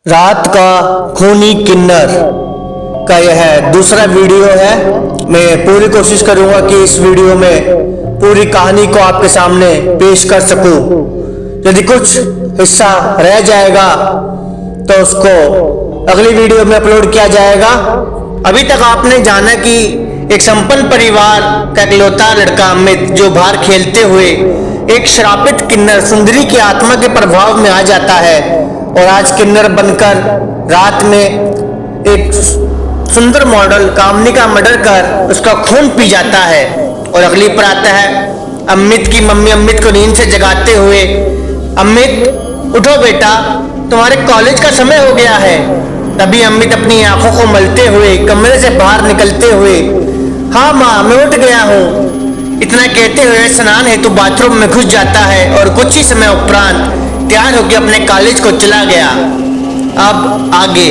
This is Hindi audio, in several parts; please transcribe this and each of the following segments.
रात का खूनी किन्नर का यह दूसरा वीडियो है। मैं पूरी कोशिश करूंगा कि इस वीडियो में पूरी कहानी को आपके सामने पेश कर सकूं। यदि कुछ हिस्सा रह जाएगा तो उसको अगली वीडियो में अपलोड किया जाएगा। अभी तक आपने जाना कि एक संपन्न परिवार का इकलौता लड़का अमित जो बाहर खेलते हुए एक श्रापित किन्नर सुंदरी की आत्मा के प्रभाव में आ जाता है और आज किन्नर बनकर रात में एक सुंदर मॉडल कामनी का मर्डर कर उसका खून पी जाता है। और अगली पर आता है अमित की मम्मी अमित को नींद से जगाते हुए, अमित उठो बेटा, तुम्हारे कॉलेज का समय हो गया है। तभी अमित अपनी आंखों को मलते हुए कमरे से बाहर निकलते हुए, हाँ माँ मैं उठ गया हूँ, इतना कहते हुए स्नान हेतु बाथरूम में घुस जाता है और कुछ ही समय उपरांत तैयार होकर अपने कॉलेज को चला गया। अब आगे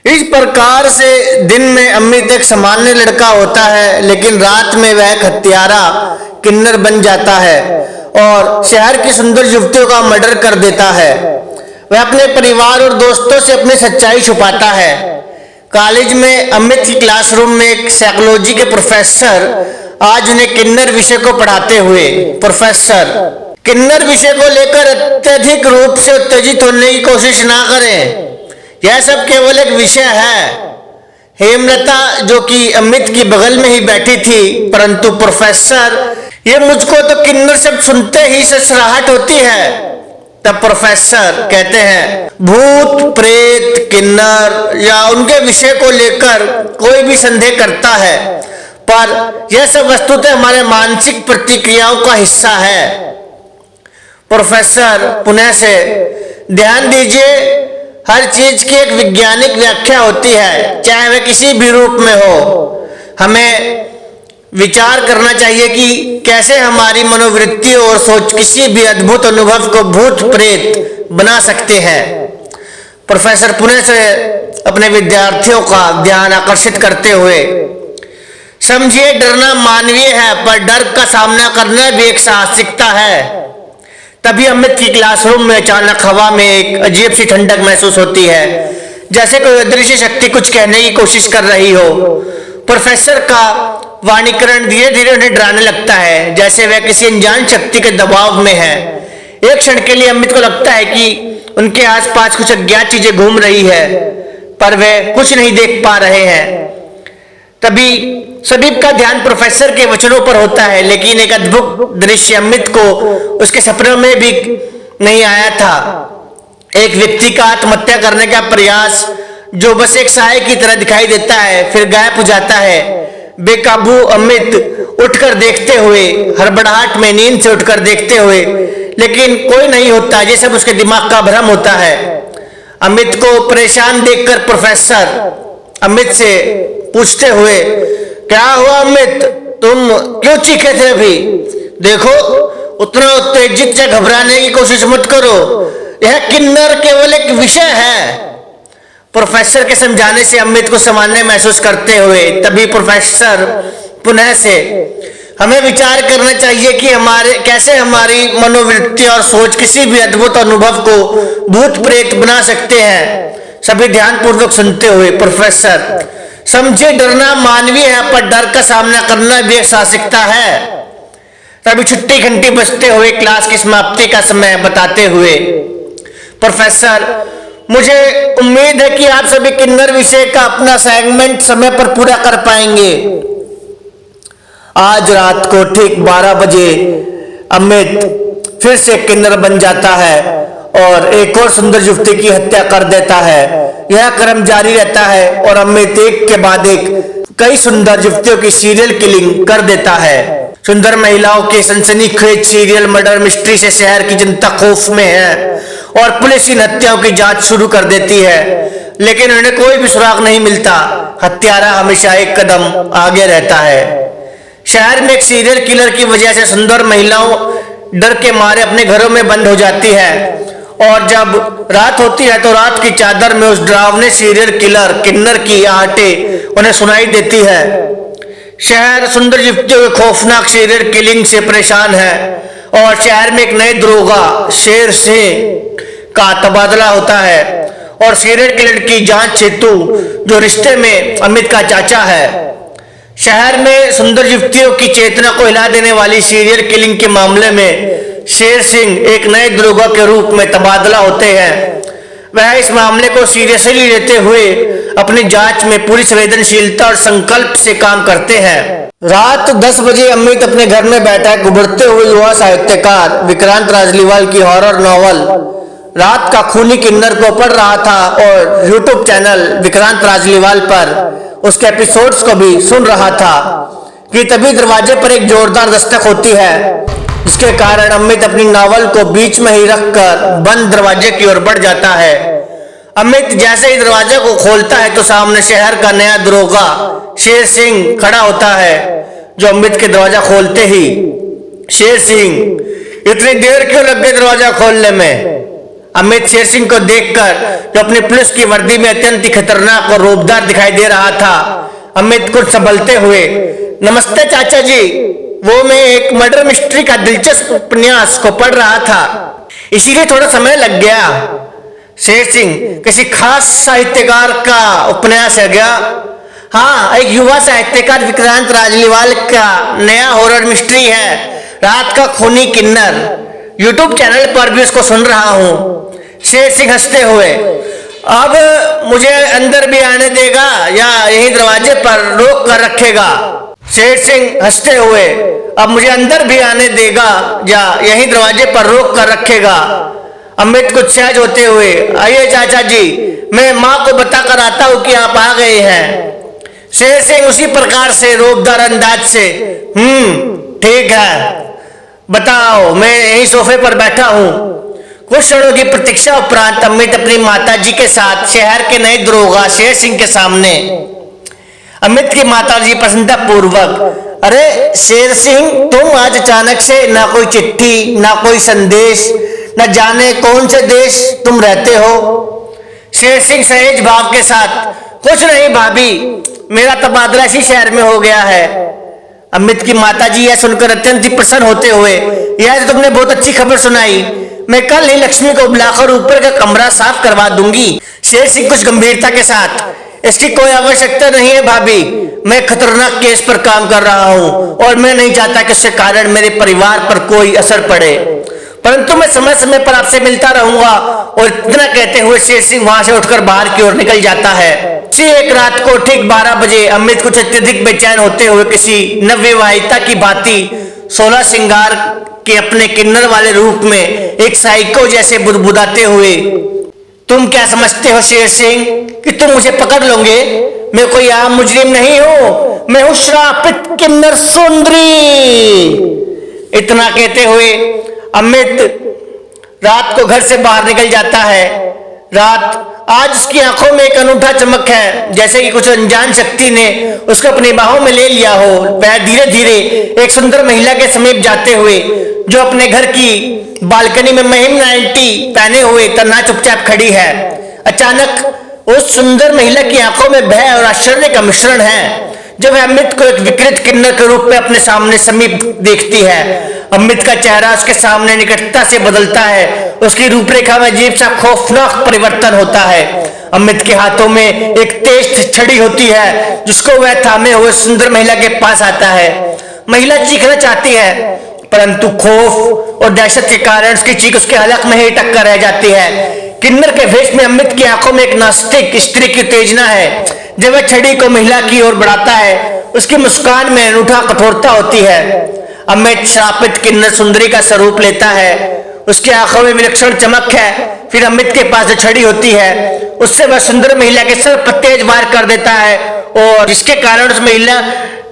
इस प्रकार से दिन में अमित एक सामान्य लड़का होता है, लेकिन रात में वह एक हत्यारा किन्नर बन जाता है और शहर की सुंदर युवतियों का मर्डर कर देता है। वह अपने परिवार और दोस्तों से अपनी सच्चाई छुपाता है। कॉलेज में अमित की क्लासरूम में एक साइकोलॉजी के प्रोफेसर आज उन्हें किन्नर विषय को पढ़ाते हुए, प्रोफेसर किन्नर विषय को लेकर अत्यधिक रूप से उत्तेजित होने की कोशिश ना करें, यह सब केवल एक विषय है। हेमलता जो कि अमित की बगल में ही बैठी थी, परंतु प्रोफेसर ये मुझको तो किन्नर शब्द सुनते ही ससराहट होती है। तब प्रोफेसर कहते हैं भूत प्रेत किन्नर या उनके विषय को लेकर कोई भी संदेह करता है, पर यह सब वस्तुतः हमारे मानसिक प्रतिक्रियाओं का हिस्सा है। प्रोफेसर पुनः से ध्यान दीजिए, हर चीज की एक वैज्ञानिक व्याख्या होती है, चाहे वह किसी भी रूप में हो। हमें विचार करना चाहिए कि कैसे हमारी मनोवृत्ति और सोच किसी भी अद्भुत अनुभव को भूत प्रेत बना सकते हैं। प्रोफेसर पुनः से अपने विद्यार्थियों का ध्यान आकर्षित करते हुए, समझिए डरना मानवीय है, पर डर का सामना करना भी एक साहसिकता है। तभी अमित की क्लासरूम में अचानक हवा में एक अजीब सी ठंडक महसूस होती है, जैसे कोई अदृश्य शक्ति कुछ कहने की कोशिश कर रही हो। प्रोफेसर का वाणीकरण धीरे धीरे उन्हें डराने लगता है, जैसे वह किसी अनजान शक्ति के दबाव में है। एक क्षण के लिए अमित को लगता है कि उनके आसपास कुछ अज्ञात चीजें घूम रही है, पर वे कुछ नहीं देख पा रहे हैं। तभी सभी का ध्यान प्रोफेसर के वचनों पर होता है, लेकिन एक अद्भुत दृश्य अमित को उसके सपनों में भी नहीं आया था। एक व्यक्ति का आत्महत्या करने का प्रयास जो बस एक साए की तरह दिखाई देता है, फिर गायब हो जाता है। बेकाबू अमित उठकर देखते हुए, हड़बड़ाहट में नींद से उठकर देखते हुए, लेकिन कोई नहीं होता, ये सब उसके दिमाग का भ्रम होता है। अमित को परेशान देखकर प्रोफेसर अमित से पूछते हुए, क्या हुआ अमित, तुम क्यों चीखे थे अभी? देखो उतना उत्तेजित से घबराने की कोशिश मत करो, यह किन्नर केवल एक विषय है। प्रोफेसर के समझाने से अमित को सामान्य महसूस करते हुए, तभी प्रोफेसर पुनः से हमें विचार करना चाहिए कि कैसे हमारी मनोवृत्ति और सोच किसी भी अद्भुत अनुभव को भूत प्रेत बना सकते हैं। सभी ध्यानपूर्वक सुनते हुए, प्रोफेसर समझे डरना मानवीय है, पर डर का सामना करना भी एक साहसिकता है। तभी छुट्टी घंटी बजते हुए क्लास की समाप्ति का समय बताते हुए, प्रोफेसर मुझे उम्मीद है कि आप सभी किन्नर विषय का अपना सेगमेंट समय पर पूरा कर पाएंगे। आज रात को ठीक 12 बजे अमित फिर से किन्नर बन जाता है और एक और सुंदर युवती की हत्या कर देता है। यह क्रम जारी रहता है और अमित एक के बाद एक कई सुंदर युवतियों की सीरियल किलिंग कर देता है। सुंदर महिलाओं के सनसनीखेज सीरियल मर्डर मिस्ट्री से शहर की जनता खौफ में है और पुलिस इन हत्याओं की जांच शुरू कर देती है, लेकिन उन्हें कोई भी सुराग नहीं मिलता। हत्यारा हमेशा एक कदम आगे रहता है। शहर में एक सीरियल किलर की वजह से सुंदर महिलाओं डर के मारे अपने घरों में बंद हो जाती है, और जब रात होती है तो रात की चादर में उस डरावने सीरियल किलर किन्नर की आहटें उन्हें सुनाई देती है। शहर सुंदर युवतियों के खौफनाक सीरियल किलिंग से परेशान है और शहर में एक नए दरोगा शेर सिंह का तबादला होता है और सीरियल किलर की जांच हेतु जो रिश्ते में अमित का चाचा है। शहर में सुंदर युवतियों की चेतना को हिला देने वाली सीरियल किलिंग के मामले में शेर सिंह एक नए दरोगा के रूप में तबादला होते हैं। वह इस मामले को सीरियसली लेते हुए अपनी जांच में पूरी संवेदनशीलता और संकल्प से काम करते हैं। रात 10 बजे अमित अपने घर में बैठा उभरते हुए युवा साहित्यकार विक्रांत राजलीवाल की हॉरर नॉवल रात का खूनी किन्नर को पढ़ रहा था और यूट्यूब चैनल विक्रांत राजलीवाल पर उसके एपिसोड्स को भी सुन रहा था कि तभी दरवाजे पर एक जोरदार दस्तक होती है, जिसके कारण अमित अपनी नावल को बीच में ही रखकर बंद दरवाजे की ओर बढ़ जाता है। अमित जैसे ही दरवाजे को खोलता है तो सामने शहर का नया दरोगा शेर सिंह खड़ा होता है, जो अमित के दरवाजा खोलते ही, शेर सिंह, इतनी देर क्यों लग गई दरवाजा खोलने में? अमित शेर सिंह को देखकर, जो अपनी पुलिस की वर्दी में अत्यंत ही खतरनाक और रौबदार दिखाई दे रहा था, अमित कुछ संभलते हुए, नमस्ते चाचा जी, वो मैं एक मर्डर मिस्ट्री का दिलचस्प उपन्यास को पढ़ रहा था, इसीलिए थोड़ा समय लग गया। शेर सिंह, किसी खास साहित्यकार का उपन्यास है क्या? हाँ, एक युवा साहित्यकार विक्रांत राजलीवाल का नया हॉरर मिस्ट्री है, रात का खूनी किन्नर। यूट्यूब चैनल पर भी उसको सुन रहा हूँ। शेर सिंह हंसते हुए, अब मुझे अंदर भी आने देगा या यही दरवाजे पर रोक कर रखेगा? शेर सिंह हंसते हुए, अब मुझे अंदर भी आने देगा या यही दरवाजे पर रोक कर रखेगा? अमित कुछ सहज होते हुए, आइए चाचा जी, मैं माँ को बताकर आता हूँ कि आप आ गए हैं। शेर सिंह उसी प्रकार से रौबदार अंदाज से, ठीक है, बताओ, मैं यही सोफे पर बैठा हूँ। कुछ क्षणों की प्रतीक्षा उपरांत अमित अपनी माताजी के साथ शहर के नए दरोगा शेर सिंह के सामने। अमित की माताजी प्रसन्नता पूर्वक, अरे शेर सिंह, तुम आज अचानक से, ना कोई चिट्ठी, ना कोई संदेश, न जाने कौन से देश तुम रहते हो? शेर सिंह सहज भाव के साथ, कुछ नहीं भाभी, मेरा तबादला इसी शहर में हो गया है। अमित की माताजी यह सुनकर अत्यंत ही प्रसन्न होते हुए, यह तो तुमने बहुत अच्छी खबर सुनाई, मैं कल ही लक्ष्मी को बुलाकर ऊपर का कमरा साफ करवा दूंगी। शेर सिंह कुछ गंभीरता के साथ, इसकी कोई आवश्यकता नहीं है भाभी, मैं खतरनाक केस पर काम कर रहा हूँ और मैं नहीं चाहता कि उसके कारण मेरे परिवार पर कोई असर पड़े, परंतु मैं समय समय पर आपसे मिलता रहूंगा। और इतना कहते हुए शेर सिंह वहां से उठकर बाहर की ओर निकल जाता है। एक रात को ठीक 12 बजे अमित कुछ अत्यधिक बेचैन होते हुए किसी नवविवाहिता की भांति 16 श्रृंगार के अपने किन्नर वाले रूप में एक साइको जैसे बुदबुदाते हुए, तुम क्या समझते हो शेर सिंह कि तुम मुझे पकड़ लोगे? मैं कोई आम मुजरिम नहीं हूं, मैं हूं श्रापित किन्नर सुंदरी। इतना कहते हुए अमित रात को घर से बाहर निकल जाता है। रात आज उसकी आंखों में एक अनूठा चमक है, जैसे कि कुछ अनजान शक्ति ने उसको अपनी बाहों में ले लिया हो। वह धीरे धीरे एक सुंदर महिला के समीप जाते हुए, जो अपने घर की बालकनी में महिम नाइटी पहने हुए तन्हा चुपचाप खड़ी है, अचानक उस सुंदर महिला की आंखों में भय और आश्चर्य का मिश्रण है। जब अमित को एक विकृत किन्नर के रूप में अपने सामने समीप देखती है, अमित का चेहरा उसके सामने निकटता से बदलता है, उसकी रूपरेखा में अजीब सा खौफनाक परिवर्तन होता है। अमित के हाथों में एक तेज छड़ी होती है, जिसको वह थामे हुए सुंदर महिला के पास आता है। महिला चीखना चाहती है, परंतु खौफ और दहशत के कारण उसकी चीख उसके हलक में ही टक्कर रह जाती है। किन्नर के वेश में अमित की आंखों में एक नास्तिक स्त्री की उत्तेजना है। जब वह छड़ी को महिला की ओर बढ़ाता है, उसकी मुस्कान में अनूठा कठोरता होती है। अमित श्रापित किन्नर सुंदरी का स्वरूप लेता है, उसकी आंखों में विलक्षण चमक है। फिर अमित के पास जो छड़ी होती है, उससे वह सुंदर महिला के सर पर तेज वार कर देता है, और जिसके कारण उस महिला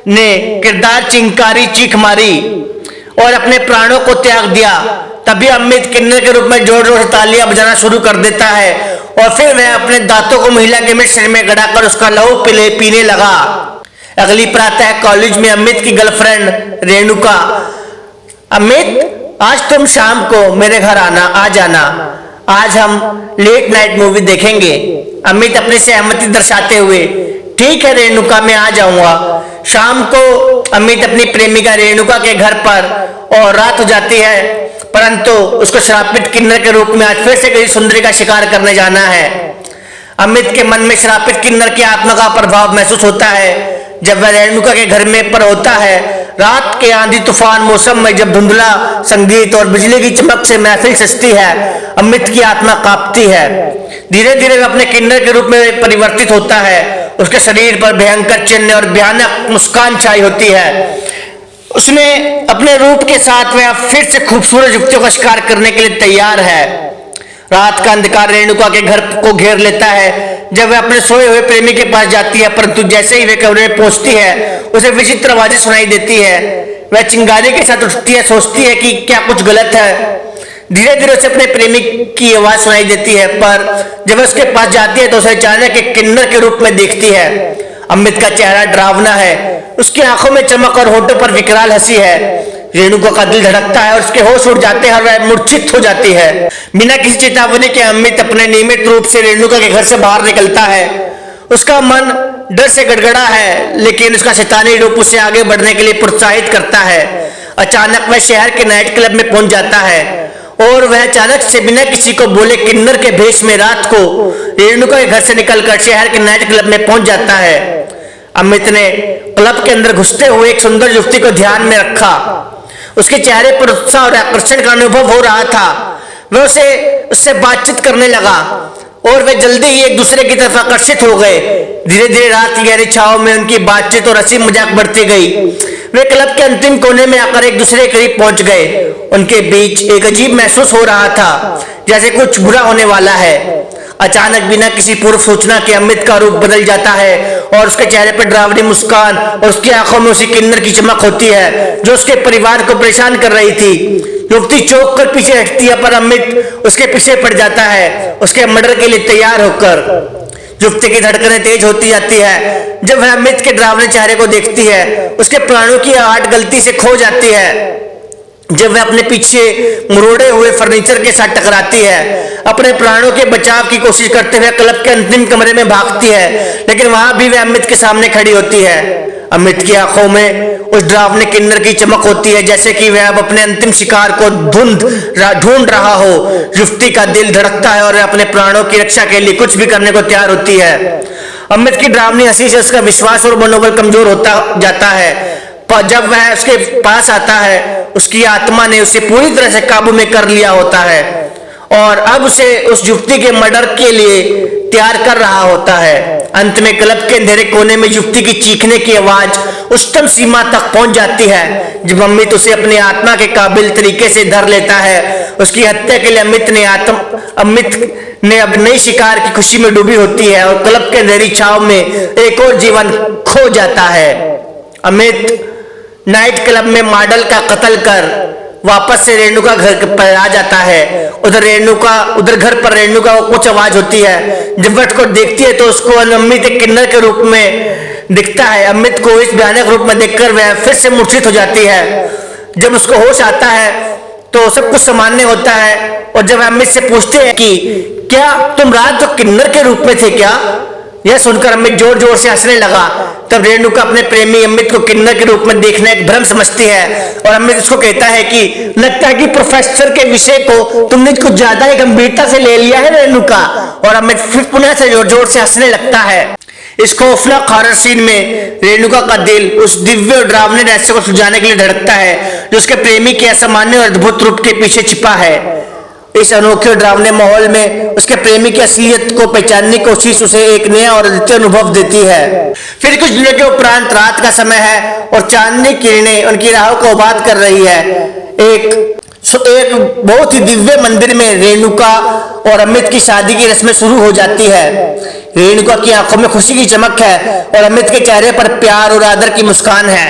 ने किरदार चिंकारी चीख मारी और अपने प्राणों को त्याग दिया। तभी अमित किन्नर के रूप में जोर जोर से तालियां बजाना शुरू कर देता है, और फिर वह अपने दांतों को महिला के मिश्रण में गड़ाकर उसका लहू पीने लगा। अगली प्रातः कॉलेज में अमित की गर्लफ्रेंड रेणुका, अमित आज तुम शाम को मेरे घर आ जाना, आज हम लेट नाइट मूवी देखेंगे। अमित अपनी सहमति दर्शाते हुए, ठीक है रेणुका, मैं आ जाऊंगा। शाम को अमित अपनी प्रेमिका रेणुका के घर पर, और रात हो जाती है, परंतु उसको श्रापित किन्नर के रूप में आज फिर से किसी सुंदरी का शिकार करने जाना है। अमित के मन में श्रापित किन्नर की आत्मा का प्रभाव महसूस होता है। जब वह रेणुका के घर में पर होता है, रात के आंधी तूफान मौसम में जब धुंधला संगीत और बिजली की चमक से महफिल सजती है, अमित की आत्मा कांपती है। धीरे धीरे वह अपने किन्नर के रूप में परिवर्तित होता है। उसके शरीर पर भयंकर चिन्ह और भयानक मुस्कान छाई होती है। उसने अपने रूप के साथ वह फिर से खूबसूरत युवतियों का शिकार करने के लिए तैयार है। रात का अंधकार रेणुका के घर को घेर लेता है। जब वह अपने सोए हुए प्रेमी के पास जाती है, परंतु जैसे ही वह कमरे में पहुंचती है, उसे विचित्र आवाजें सुनाई देती है। वह चिंगारी के साथ उठती है, सोचती है कि क्या कुछ गलत है। धीरे धीरे उसे अपने प्रेमी की आवाज सुनाई देती है, पर जब वह उसके पास जाती है तो उसे अचानक एक किन्नर के रूप में देखती है। अमित का चेहरा डरावना है, उसकी आंखों में चमक और होठों पर विकराल हंसी है। रेणुका का दिल धड़कता है और उसके होश उड़ जाते हैं और वह मूर्छित हो जाती है। बिना किसी चेतावनी के अमित अपने नियमित रूप से रेणुका के घर से बाहर निकलता है। उसका मन डर से गड़गड़ा है, लेकिन उसका शैतानी रूप उसे आगे बढ़ने के लिए प्रोत्साहित करता है। अचानक वह शहर के नाइट क्लब में पहुंच जाता है और वह अचानक से बिना किसी को बोले किन्नर के भेष में रात को रेणुका के घर से निकलकर शहर के नाइट क्लब में पहुंच जाता है। अमित ने क्लब के अंदर घुसते हुए एक सुंदर युवती को ध्यान में रखा। उसके चेहरे पर उत्साह और आकर्षण का अनुभव हो रहा था। वह उससे बातचीत करने लगा और वे जल्दी ही एक दूसरे की तरफ आकर्षित हो गए। धीरे धीरे रात की गहरी छांव में उनकी बातचीत और हंसी मजाक बढ़ती गई। वे क्लब के अंतिम कोने में आकर एक दूसरे के करीब पहुंच गए। उनके बीच एक अजीब महसूस हो रहा था, जैसे कुछ बुरा होने वाला है। अचानक बिना किसी पूर्व सूचना के अमित का रूप बदल जाता है और उसके चेहरे पर डरावनी मुस्कान और उसकी आंखों में उसी किन्नर की चमक होती है जो उसके परिवार को परेशान कर रही थी। युवती चौंक कर पीछे हटती है, पर अमित उसके पीछे पड़ जाता है, उसके मर्डर के लिए तैयार होकर। युवती की धड़कनें तेज होती जाती है। जब वह अमित के डरावने चेहरे को देखती है, उसके प्राणों की आहट गलती से खो जाती है। जब वह अपने पीछे मुड़े हुए फर्नीचर के साथ टकराती है, अपने प्राणों के बचाव की कोशिश करते हुए क्लब के अंतिम कमरे में भागती है, लेकिन वहां भी वह अमित के सामने खड़ी होती है। अमित की आंखों में उस डरावने किन्नर की चमक होती है, जैसे कि वह अब अपने अंतिम शिकार को ढूंढ रहा हो। युवती का दिल धड़कता है और वह अपने प्राणों की रक्षा के लिए कुछ भी करने को तैयार होती है। अमित की डरावनी हंसी से उसका विश्वास और मनोबल कमजोर होता जाता है। पर जब वह उसके पास आता है, उसकी आत्मा ने उसे पूरी तरह से काबू में कर लिया होता है और अब उसे उस युवती के मर्डर के लिए तैयार कर रहा होता है। अंत में क्लब के अंधेरे कोने में युवती की चीखने की आवाज उच्चतम सीमा तक पहुंच जाती है। जब अमित उसे अपनी आत्मा के काबिल तरीके से धर लेता है, उसकी हत्या के लिए अमित ने अब नई शिकार की खुशी में डूबी होती है और क्लब के अंधेरी छाव में एक और जीवन खो जाता है। अमित नाइट क्लब में मॉडल का कत्ल कर वापस से रेणुका घर पर आ जाता है। उधर घर पर रेणुका को कुछ आवाज होती है। जब वह उसको देखती है तो उसको अमित एक किन्नर के रूप में दिखता है। अमित को इस भयानक रूप में देखकर वह फिर से मूर्छित हो जाती है। जब उसको होश आता है तो सब कुछ सामान्य होता है और जब अमित से पूछते हैं कि क्या तुम रात को किन्नर के रूप में थे क्या, यह सुनकर अमित जोर जोर से हंसने लगा। तब रेणुका अपने प्रेमी अमित को किन्नर के रूप में देखना एक भ्रम समझती है और अमित उसको कहता है कि लगता है कि प्रोफेसर के विषय को तुमने कुछ ज्यादा ही गंभीरता से ले लिया है रेणुका। और अमित फिर पुनः से जोर जोर से हंसने लगता है। इस खौफनाक हॉरर सीन में रेणुका का दिल उस दिव्य और डरावने रहस्य को सुलझाने के लिए धड़कता है जो उसके प्रेमी के असामान्य और अद्भुत रूप के पीछे छिपा है। इस अनोखे और डरावने माहौल में उसके प्रेमी की असलियत को पहचानने की कोशिश उसे एक नया और अद्वितीय अनुभव देती है। फिर कुछ दिनों के उपरांत रात का समय है और चांदनी किरणें उनकी राहों को आबाद कर रही है। एक बहुत ही दिव्य मंदिर में रेणुका और अमित की शादी की रस्में शुरू हो जाती है। रेणुका की आंखों में खुशी की चमक है और अमित के चेहरे पर प्यार और आदर की मुस्कान है।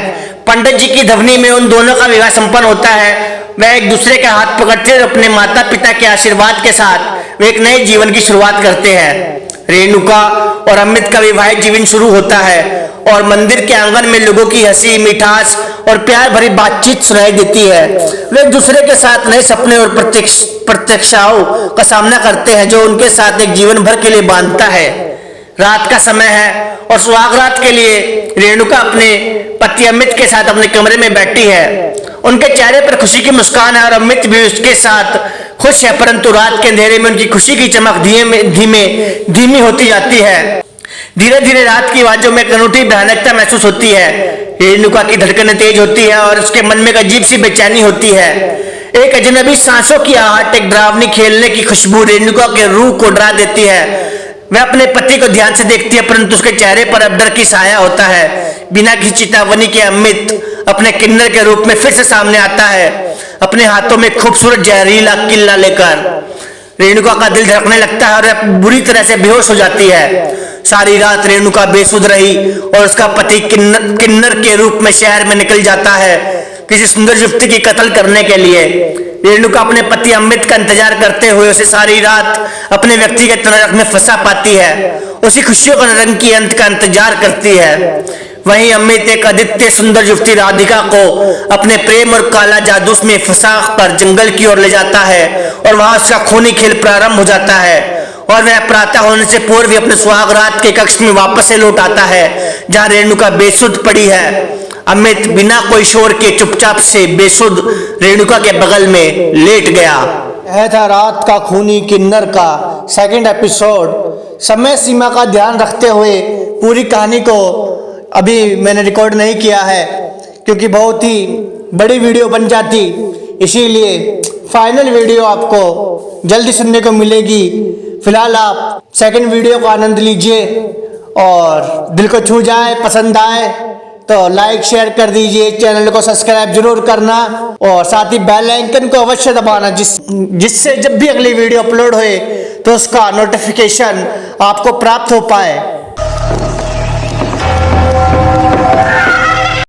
पंडित जी की ध्वनि में उन दोनों का विवाह संपन्न होता है। वह एक दूसरे के हाथ पकड़ते और अपने माता पिता के आशीर्वाद के साथ वे एक नए जीवन की शुरुआत करते हैं। रेणुका और अमित का वैवाहिक जीवन शुरू होता है और मंदिर के आंगन में लोगों की हंसी, मिठास और प्यार भरी बातचीत सुनाई देती है। वे एक दूसरे के साथ नए सपने और प्रत्याशाओं का सामना करते हैं जो उनके साथ एक जीवन भर के लिए बांधता है। रात का समय है और सुहाग रात के लिए रेणुका अपने पति अमित के साथ अपने कमरे में बैठी है उनके चेहरे पर खुशी की मुस्कान है और अमित भी उसके साथ खुश है, परंतु रात के अंधेरे में उनकी खुशी की चमक धीमी होती जाती है। धीरे धीरे रात की आवाजों में एक अनूठी भयानकता महसूस होती है। रेणुका की धड़कनें तेज होती है और उसके मन में एक अजीब सी बेचैनी होती है। एक अजनबी सांसों की आहट, एक डरावनी खेलने की खुशबू रेणुका के रूह को डरा देती है। वह अपने पति को ध्यान से देखती है, परंतु उसके चेहरे पर अब डर की साया होता है। बिना किसी चेतावनी के अमित अपने किन्नर के रूप में फिर से सामने आता है, अपने हाथों में खूबसूरत जहरीला किल्ला लेकर। रेणुका का दिल धड़कने लगता है और वह बुरी तरह से बेहोश हो जाती है। सारी रात रेणुका बेसुध रही और उसका पति किन्नर के रूप में शहर में निकल जाता है किसी सुंदर युवती की कत्ल करने के लिए। रेणुका अपने पति अमित का इंतजार करते हुए उसे सारी रात अपने व्यक्तिगत नरक में फंसा पाती है, उसी खुशियों का रंग की अंत का इंतजार करती है। वहीं अमित एक अद्वितीय सुंदर युवती राधिका को अपने प्रेम और काला जादू में फंसा कर जंगल की ओर ले जाता है और वहां उसका खूनी खेल प्रारंभ हो जाता है और वह प्रातः होने से पूर्व ही अपने सुहाग रात के कक्ष में वापस से लौट आता है जहां रेणुका बेसुध पड़ी है। अमित बिना कोई शोर के चुपचाप से बेसुध रेणुका के बगल में लेट गया। यह था रात का खूनी किन्नर का सेकंड एपिसोड। समय सीमा का ध्यान रखते हुए पूरी कहानी को अभी मैंने रिकॉर्ड नहीं किया है क्योंकि बहुत ही बड़ी वीडियो बन जाती, इसीलिए फाइनल वीडियो आपको जल्दी सुनने को मिलेगी। फिलहाल आप सेकंड वीडियो का आनंद लीजिए और दिल को छू जाए, पसंद आए तो लाइक शेयर कर दीजिए, चैनल को सब्सक्राइब जरूर करना और साथ ही बेल आइकन को अवश्य दबाना जिससे जब भी अगली वीडियो अपलोड होए तो उसका नोटिफिकेशन आपको प्राप्त हो पाए।